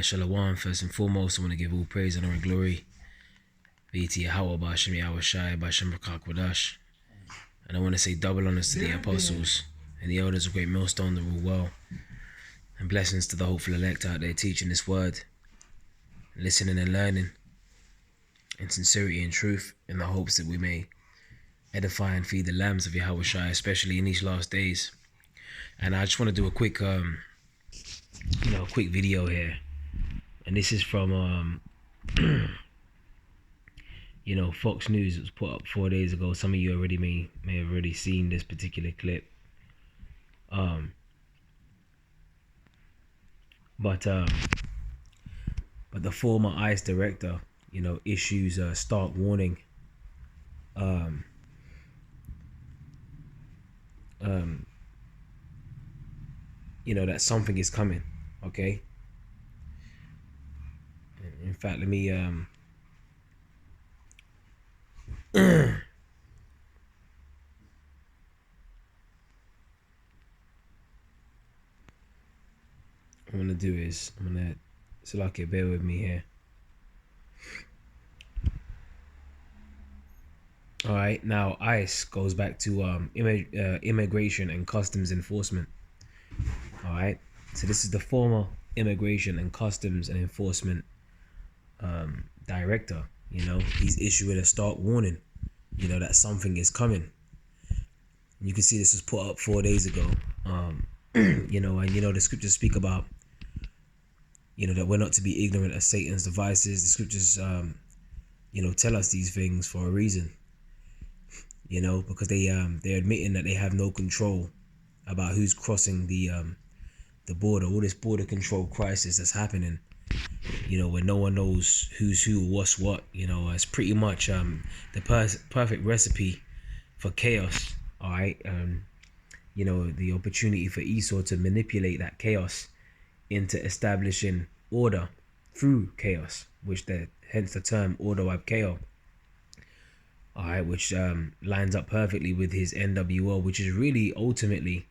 Shalom. First and foremost, I want to give all praise, honor, and glory be to Yahweh, Ba'ashem Yahweh Shai, Ba'ashem Rakak Wadash. And I want to say double honors to the apostles and the elders of Great Millstone that rule well. And blessings to the hopeful elect out there teaching this word, listening and learning in sincerity and truth, in the hopes that we may edify and feed the lambs of Yahweh Shai, especially in these last days. And I just want to do a quick quick video here, and this is from Fox News. It was put up 4 days ago. Some of you already may have already seen this particular clip. But the former ICE director, issues a stark warning that something is coming. Okay, in fact, let me I want to do is Salakia, bear with me here. All right, now ICE goes back to immigration and customs enforcement. All right, so this is the former immigration and customs and enforcement director. He's issuing a stark warning, that something is coming. You can see this was put up 4 days ago. And the scriptures speak about, that we're not to be ignorant of Satan's devices. The scriptures, tell us these things for a reason. Because they're admitting that they have no control about who's crossing the border. All this border control crisis that's happening, where no one knows who's who, what's what. It's pretty much the perfect recipe for chaos. All right, the opportunity for Esau to manipulate that chaos into establishing order through chaos, hence the term order ab chaos. All right, which lines up perfectly with his NWO, which is really ultimately,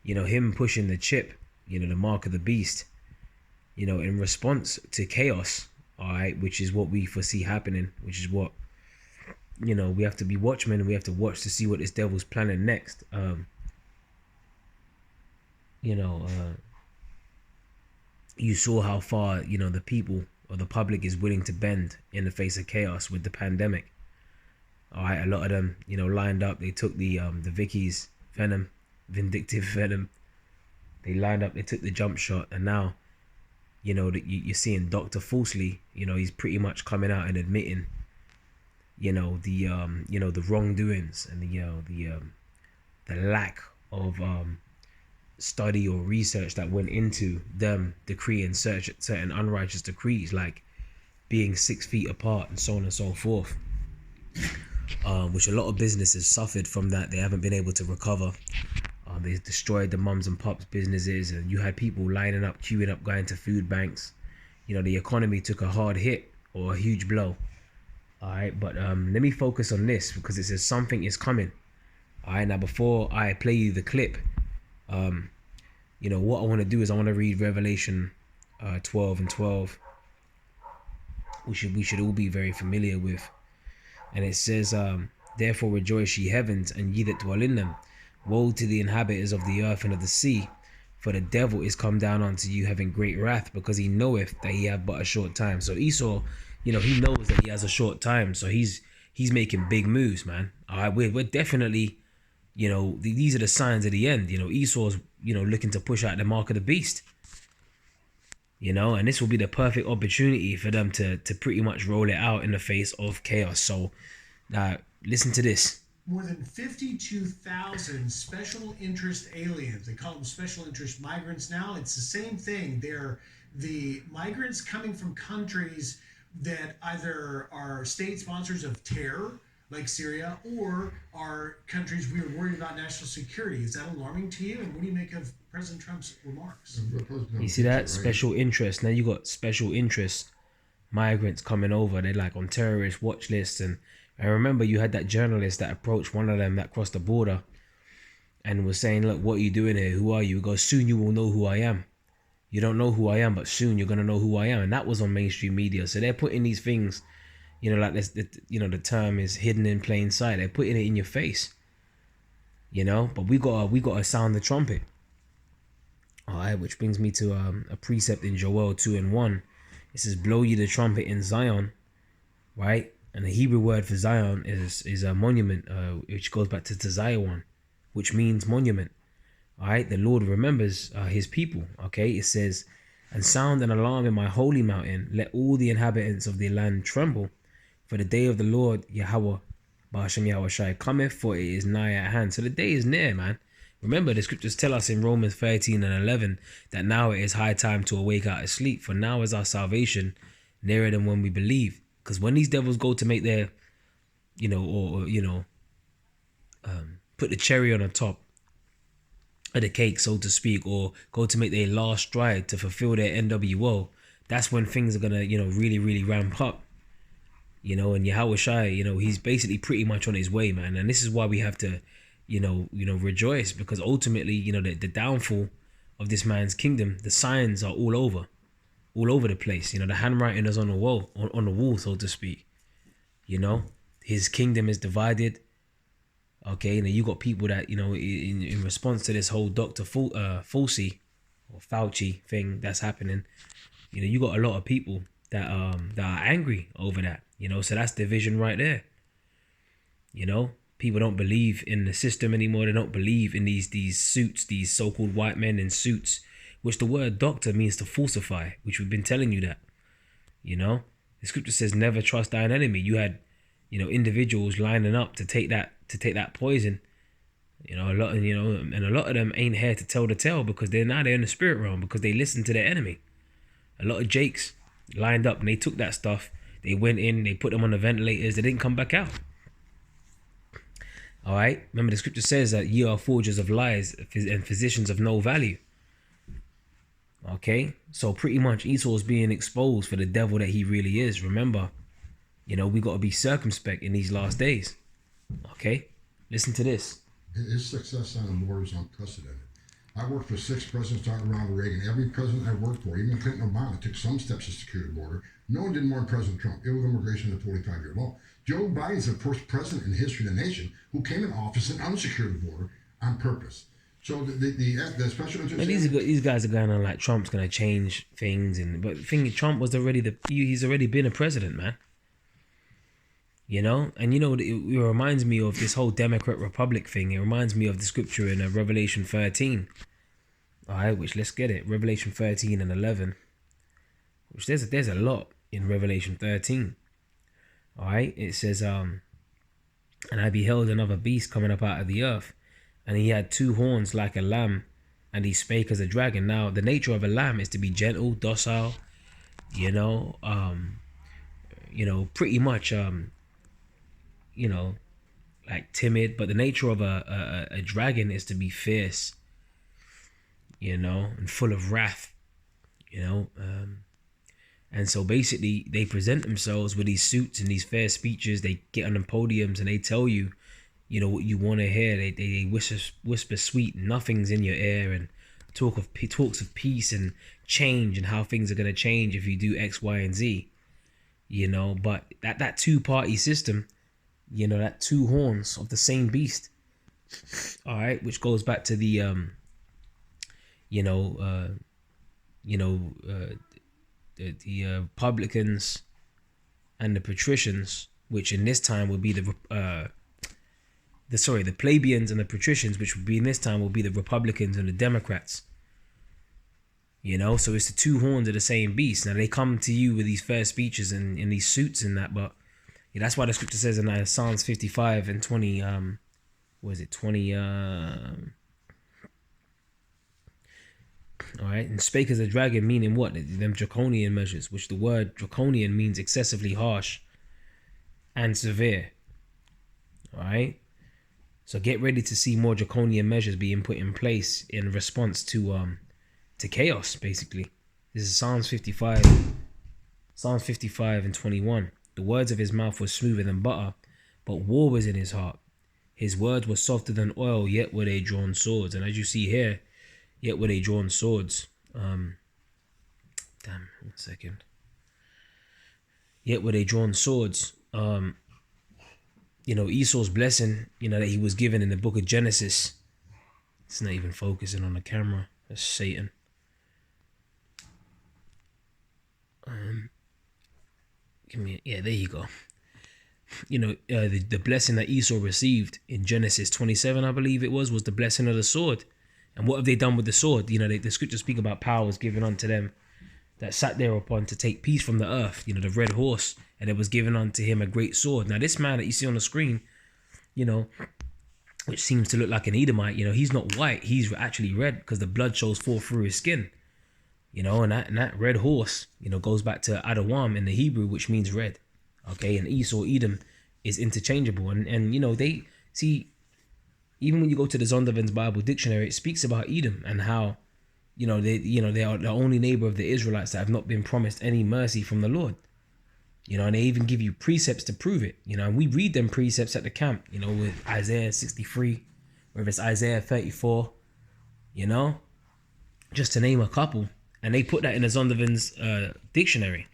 him pushing the chip, the mark of the beast, in response to chaos. All right, which is what we foresee happening, which is what, we have to be watchmen, and we have to watch to see what this devil's planning next. You saw how far, the people or the public is willing to bend in the face of chaos with the pandemic. All right, a lot of them, lined up. They took the Vicky's venom, vindictive venom. They lined up. They took the jump shot, and now, that you're seeing Dr. Falsely. He's pretty much coming out and admitting, the wrongdoings and the lack of study or research that went into them decreeing certain unrighteous decrees, like being 6 feet apart and so on and so forth. Which a lot of businesses suffered from that. They haven't been able to recover. They destroyed the mums and pops businesses, and you had people lining up, queuing up, going to food banks. The economy took a hard hit or a huge blow. All right, but let me focus on this, because it says something is coming. All right, now before I play you the clip, what I want to do is I want to read Revelation 12 and 12, which we should all be very familiar with. And it says, therefore rejoice, ye heavens, and ye that dwell in them. Woe to the inhabitants of the earth and of the sea, for the devil is come down unto you having great wrath, because he knoweth that he have but a short time. So Esau, he knows that he has a short time, so he's making big moves, man. All right, we're definitely, these are the signs of the end. Esau's, looking to push out the mark of the beast. And this will be the perfect opportunity for them to pretty much roll it out in the face of chaos. So, listen to this. More than 52,000 special interest aliens. They call them special interest migrants now. It's the same thing. They're the migrants coming from countries that either are state sponsors of terror, like Syria, or are countries we are worried about national security. Is that alarming to you? And what do you make of President Trump's remarks? You see that? Special interest. Now you got special interest migrants coming over. They're like on terrorist watch lists. And remember, you had that journalist that approached one of them that crossed the border and was saying, look, what are you doing here? Who are you? He goes, soon you will know who I am. You don't know who I am, but soon you're gonna know who I am. And that was on mainstream media. So they're putting these things, like this, the term is hidden in plain sight. They're putting it in your face. But we gotta sound the trumpet. All right, which brings me to a precept in Joel 2:1. It says, "Blow ye the trumpet in Zion," right? And the Hebrew word for Zion is a monument, which goes back to Zion, which means monument. All right, the Lord remembers his people. Okay, it says, "And sound an alarm in my holy mountain. Let all the inhabitants of the land tremble. For the day of the Lord Yahweh, Ba'ashem Yahushai, cometh, for it is nigh at hand." So the day is near, man. Remember, the scriptures tell us in Romans 13:11 that now it is high time to awake out of sleep. For now is our salvation nearer than when we believe. Because when these devils go to make their, put the cherry on the top of the cake, so to speak, or go to make their last stride to fulfill their NWO, that's when things are gonna, really, really ramp up. And Yahweh Shai, he's basically pretty much on his way, man. And this is why we have to, rejoice, because ultimately, the downfall of this man's kingdom, the signs are all over the place. The handwriting is on the wall, so to speak. His kingdom is divided. Okay, you got people that, in response to this whole Dr. Fauci or Fauci thing that's happening, you got a lot of people that are angry over that. So that's division right there. People don't believe in the system anymore. They don't believe in these suits, these so-called white men in suits, which the word doctor means to falsify, which we've been telling you that. The scripture says never trust thine enemy. You had, individuals lining up to take that poison. And a lot of them ain't here to tell the tale, because they're in the spirit realm, because they listened to their enemy. A lot of Jakes lined up and they took that stuff. They went in, they put them on the ventilators, they didn't come back out. All right. Remember, the scripture says that ye are forgers of lies and physicians of no value. Okay. So pretty much Esau's being exposed for the devil that he really is. Remember, we got to be circumspect in these last days. Okay. Listen to this. His success on the border is unprecedented. I worked for 6 presidents starting Ronald Reagan. Every president I worked for, even Clinton Obama, took some steps to secure the border. No one did more than President Trump. Illegal immigration is a 45-year law. Joe Biden's the first president in the history of the nation who came in office and unsecured the border on purpose. So the special interest. These guys are going on like Trump's going to change things, but the thing, Trump was he's already been a president, man. And it reminds me of this whole Democrat Republic thing. It reminds me of the scripture in Revelation 13. All right, which let's get it. Revelation 13:11. Which there's a lot in Revelation 13. All right, it says, and I beheld another beast coming up out of the earth, and he had 2 horns like a lamb, and he spake as a dragon. Now, the nature of a lamb is to be gentle, docile, pretty much, like timid. But the nature of a dragon is to be fierce, and full of wrath, and so basically they present themselves with these suits and these fair speeches. They get on the podiums and they tell you, what you want to hear. They whisper sweet nothings in your ear and talks of peace and change and how things are going to change if you do X, Y, and Z. But that 2-party system, that 2 horns of the same beast. All right, which goes back to the the publicans and the patricians, which in this time will be the plebeians and the patricians, which would be in this time will be the Republicans and the Democrats. So it's the 2 horns of the same beast. Now they come to you with these fair speeches and in these suits and that, but that's why the scripture says in Psalms 55 and 20, 20? All right, and spake as a dragon, meaning what? Them draconian measures, which the word draconian means excessively harsh and severe. All right, so get ready to see more draconian measures being put in place in response to chaos. Basically, this is Psalms 55 and 21. The words of his mouth were smoother than butter, but war was in his heart. His words were softer than oil, yet were they drawn swords. And as you see here, yet were they drawn swords. 1 second. Yet were they drawn swords. Esau's blessing, that he was given in the book of Genesis. It's not even focusing on the camera. That's Satan. There you go. The blessing that Esau received in Genesis 27, I believe it was the blessing of the sword. And what have they done with the sword? The scriptures speak about power was given unto them that sat thereupon to take peace from the earth, the red horse, and it was given unto him a great sword. Now this man that you see on the screen, which seems to look like an Edomite, he's not white, he's actually red because the blood shows forth through his skin. And that red horse, goes back to Adawam in the Hebrew, which means red. Okay, and Esau, Edom is interchangeable. And they see, even when you go to the Zondervan's Bible Dictionary, it speaks about Edom and how, they are the only neighbor of the Israelites that have not been promised any mercy from the Lord. And they even give you precepts to prove it. And we read them precepts at the camp, with Isaiah 63, whether it's Isaiah 34, just to name a couple. And they put that in the Zondervan's dictionary.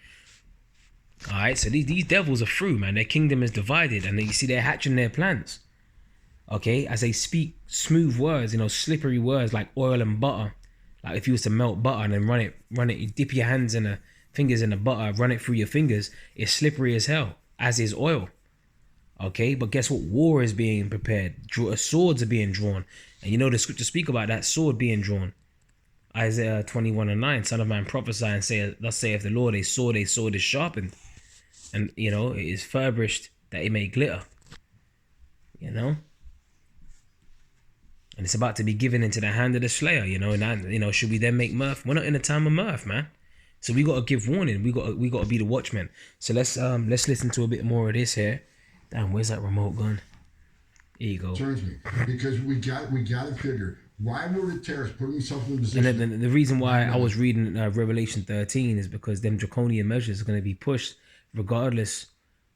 All right, so these devils are through, man. Their kingdom is divided, and you see they're hatching their plans. Okay, as they speak smooth words, slippery words like oil and butter. Like if you was to melt butter and then run it, you dip your hands and fingers in the butter, run it through your fingers. It's slippery as hell, as is oil. Okay, but guess what? War is being prepared. Swords are being drawn, and the scriptures speak about that sword being drawn. Isaiah 21:9, Son of man, prophesy and say, thus saith the Lord, a sword is sharpened. And, it is furbished that it may glitter. And it's about to be given into the hand of the slayer, and should we then make mirth? We're not in a time of mirth, man. So we got to give warning. We got to be the watchmen. So let's listen to a bit more of this here. Damn, where's that remote gun? Here you go. Turns me, because we got to figure, why were the terrorists putting themselves in a position? And the reason why I was reading Revelation 13 is because them draconian measures are going to be pushed regardless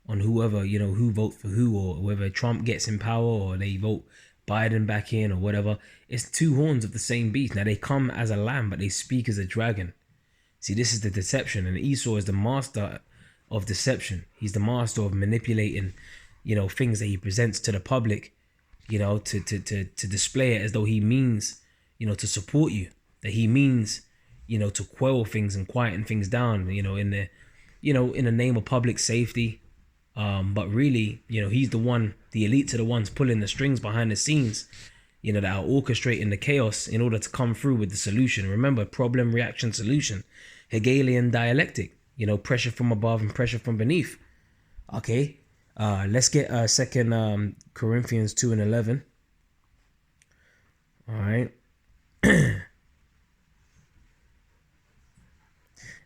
on whoever, who vote for who, or whether Trump gets in power or they vote Biden back in or whatever. It's two horns of the same beast. Now they come as a lamb, but they speak as a dragon. See, this is the deception, and Esau is the master of deception. He's the master of manipulating, things that he presents to the public, to display it as though he means, to support you, that he means, to quell things and quieten things down, in the name of public safety. But really, he's the elites are the ones pulling the strings behind the scenes, that are orchestrating the chaos in order to come through with the solution. Remember, problem, reaction, solution, Hegelian dialectic, pressure from above and pressure from beneath. Okay, let's get 2 Corinthians 2:11. All right.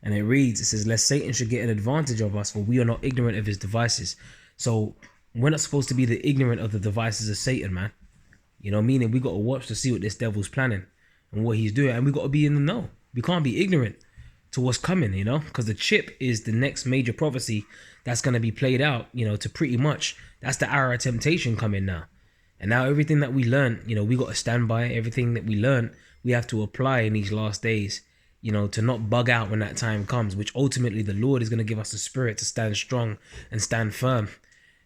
And it reads, it says, lest Satan should get an advantage of us, for we are not ignorant of his devices. So we're not supposed to be the ignorant of the devices of Satan, man. Meaning we got to watch to see what this devil's planning and what he's doing. And we got to be in the know. We can't be ignorant to what's coming, because the chip is the next major prophecy that's going to be played out, to pretty much, that's the hour of temptation coming now. And now everything that we learned, we got to stand by it. Everything that we learned, we have to apply in these last days, to not bug out when that time comes, which ultimately the Lord is going to give us the spirit to stand strong and stand firm,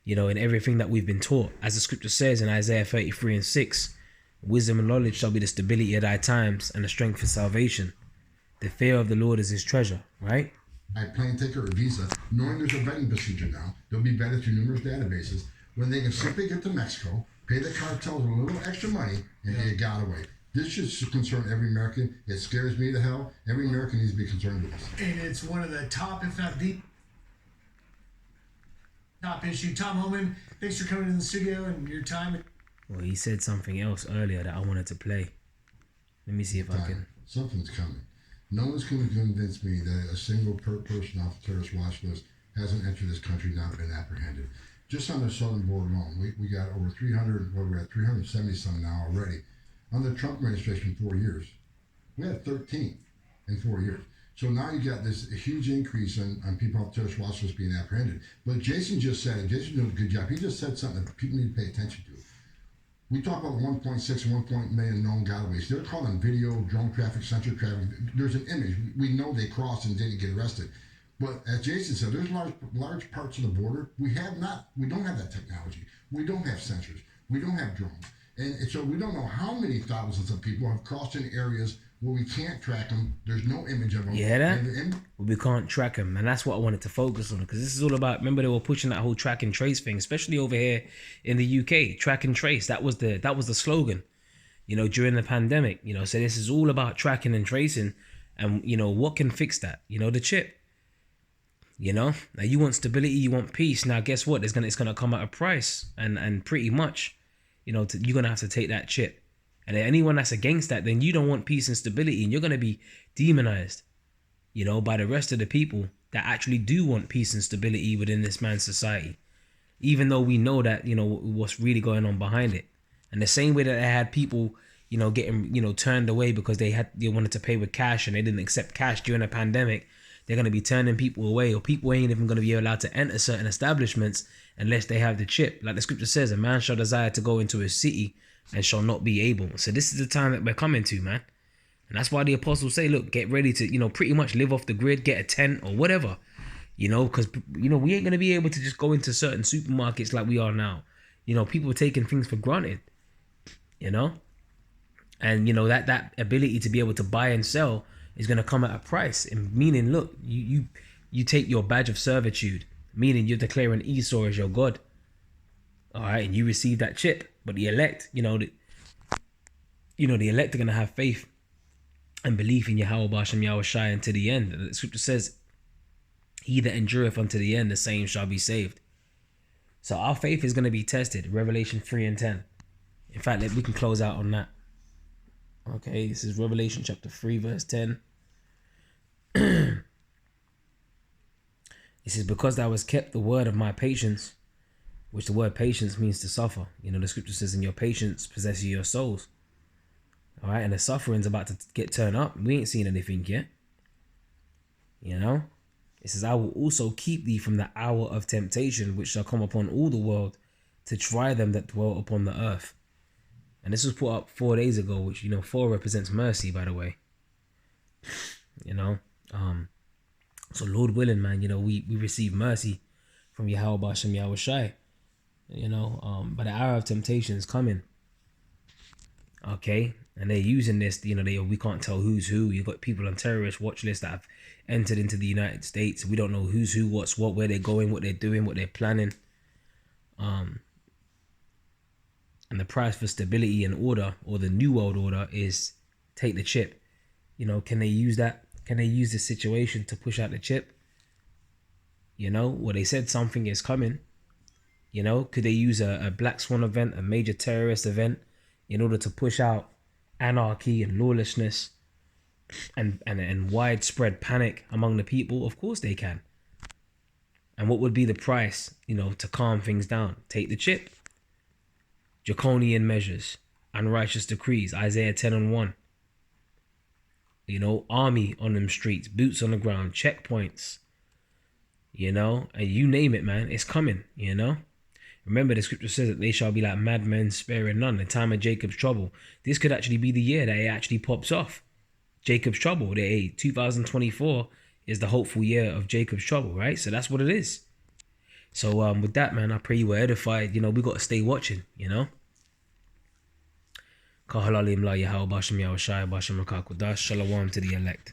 in everything that we've been taught. As the scripture says in Isaiah 33:6, wisdom and knowledge shall be the stability of thy times and the strength for salvation. The fear of the Lord is his treasure, right? I plan to take a visa, knowing there's a vetting procedure now. They'll be vetted through numerous databases when they can simply get to Mexico, pay the cartels a little extra money, and they got away. This should concern every American. It scares me to hell. Every American needs to be concerned with this. And it's one of the top, if not the top issue. Tom Homan, thanks for coming in the studio and your time. Well, he said something else earlier that I wanted to play. Let me see if I can. Something's coming. No one's going to convince me that a single person off the terrorist watch list hasn't entered this country, not been apprehended. Just on the southern border alone, we got over 300, we're at 370 some now already. Under the Trump administration, 4 years, we had 13 in 4 years. So now you got this huge increase on people off terrorist watch lists being apprehended. But Jason just said, and Jason did a good job, he just said something that people need to pay attention to. We talk about 1.6 and 1 million known gotaways. They're calling video, drone traffic, sensor traffic. There's an image. We know they crossed and didn't get arrested. But as Jason said, there's large parts of the border we don't have that technology. We don't have sensors. We don't have drones. And so we don't know how many thousands of people have crossed in areas where we can't track them. There's no image of them. You hear that? And We can't track them, and that's what I wanted to focus on, because this is all about. Remember, they were pushing that whole track and trace thing, especially over here in the UK. Track and trace. That was the slogan, during the pandemic. So this is all about tracking and tracing, and what can fix that? The chip. Now you want stability, you want peace. Now guess what? It's gonna come at a price, and pretty much, you're gonna have to take that chip. And anyone that's against that, then you don't want peace and stability, and you're gonna be demonized, by the rest of the people that actually do want peace and stability within this man's society. Even though we know that what's really going on behind it, and the same way that they had people, getting turned away because they wanted to pay with cash and they didn't accept cash during the pandemic. They're going to be turning people away, or people ain't even going to be allowed to enter certain establishments unless they have the chip. Like the scripture says, a man shall desire to go into his city and shall not be able. So this is the time that we're coming to, man. And that's why the apostles say, look, get ready to, pretty much live off the grid, get a tent or whatever, because, we ain't going to be able to just go into certain supermarkets like we are now. People are taking things for granted, and, that ability to be able to buy and sell is going to come at a price. And meaning, look, you take your badge of servitude, meaning you're declaring Esau as your God. All right, and you receive that chip. But the elect, the elect are going to have faith and belief in Yahweh Bashem Yahweh Shai unto the end. The scripture says, he that endureth unto the end, the same shall be saved. So our faith is going to be tested. Revelation 3:10. In fact, we can close out on that. Okay, this is Revelation chapter 3, verse 10. It says, because thou hast kept the word of my patience, which the word patience means to suffer. The scripture says, in your patience possess your souls. All right, and the suffering's about to get turned up. We ain't seen anything yet. It says, I will also keep thee from the hour of temptation, which shall come upon all the world, to try them that dwell upon the earth. And this was put up 4 days ago, which, 4 represents mercy, by the way. So Lord willing, man, we receive mercy from Yahweh Bashem Yahweh Shai. But the hour of temptation is coming. Okay, and they're using this, we can't tell who's who. You've got people on terrorist watch lists that have entered into the United States. We don't know who's who, what's what, where they're going, what they're doing, what they're planning. And the price for stability and order, or the new world order, is take the chip. Can they use that? Can they use this situation to push out the chip? Well, they said something is coming. Could they use a Black Swan event, a major terrorist event, in order to push out anarchy and lawlessness and widespread panic among the people? Of course they can. And what would be the price, to calm things down? Take the chip. Draconian measures, unrighteous decrees, Isaiah 10:1. Army on them streets, boots on the ground, checkpoints, and you name it, man, it's coming, Remember, the scripture says that they shall be like madmen, sparing none. The time of Jacob's trouble. This could actually be the year that it actually pops off. Jacob's trouble. 2024 is the hopeful year of Jacob's trouble, right? So that's what it is. So with that, man, I pray you were edified. We got to stay watching, Shalom to the elect.